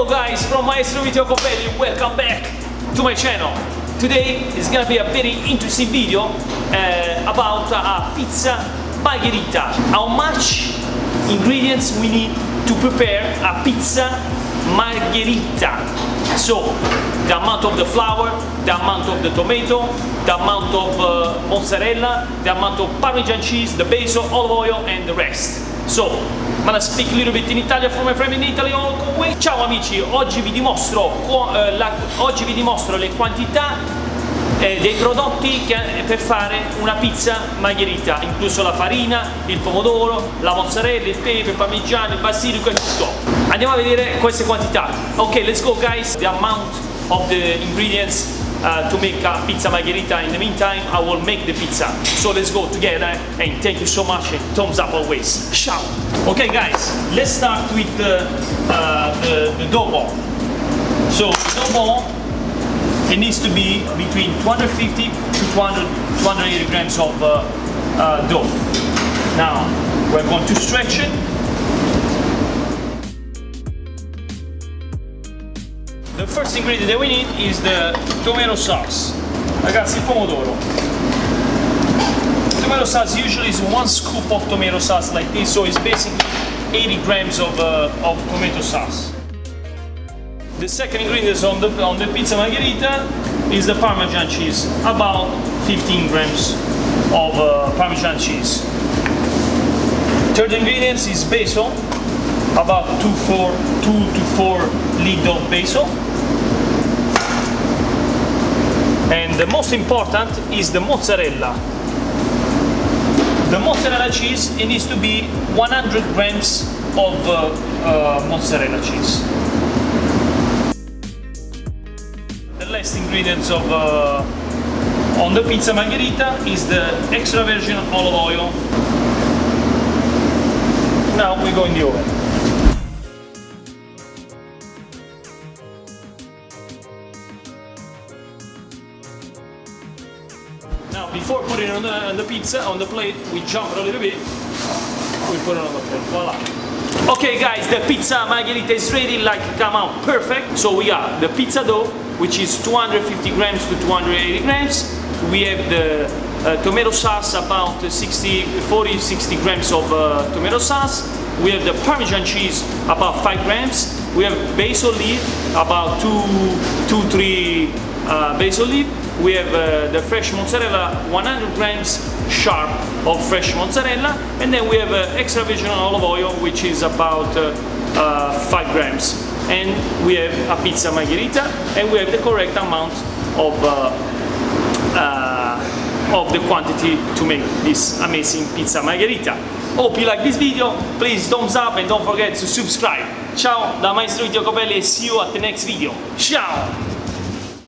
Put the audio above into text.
Hello guys, from Maestro Capelli, welcome back to my channel. Today is gonna be a very interesting video about a pizza margherita. How much ingredients we need to prepare a pizza margherita. So, the amount of the flour, the amount of the tomato, the amount of mozzarella, the amount of Parmesan cheese, the basil, olive oil and the rest. So, I'm gonna speak a little bit in Italian for my friend in Italy always. Ciao amici, oggi vi dimostro le quantità dei prodotti per fare una pizza margherita, incluso la farina, il pomodoro, la mozzarella, il pepe, il parmigiano, il basilico e tutto. Andiamo a vedere queste quantità. Ok, let's go guys. The amount of the ingredients to make a pizza margherita. In the meantime, I will make the pizza. So let's go together and thank you so much and thumbs up always. Ciao! Okay guys, let's start with the dough ball. So the dough ball, it needs to be between 250 to 280 grams of dough. Now we're going to stretch it. The first ingredient that we need is the tomato sauce. Ragazzi, il pomodoro. Tomato sauce usually is 1 scoop of tomato sauce like this, so it's basically 80 grams of tomato sauce. The second ingredient on the pizza margherita is the Parmesan cheese, about 15 grams of Parmesan cheese. Third ingredient is basil, about 2 to 4 leaves of basil. And the most important is the mozzarella. The mozzarella cheese, it needs to be 100 grams of mozzarella cheese. The last ingredients of on the pizza margherita is the extra virgin olive oil. Now we go in the oven. Now, before putting it on the pizza, on the plate, we jump it a little bit. We put it on the plate. Voila. Okay, guys, the pizza margherita is ready. Like, come out perfect. So we got the pizza dough, which is 250 grams to 280 grams. We have the tomato sauce, about 40-60 grams of tomato sauce. We have the Parmesan cheese, about 5 grams. We have basil leaf, about 2-3 basil leaf. We have the fresh mozzarella, 100 grams sharp of fresh mozzarella, and then we have extra virgin olive oil, which is about 5 grams. And we have a pizza margherita, and we have the correct amount of the quantity to make this amazing pizza margherita. Hope you like this video. Please thumbs up and don't forget to subscribe. Ciao da Maestro Capelli e see you at the next video. Ciao!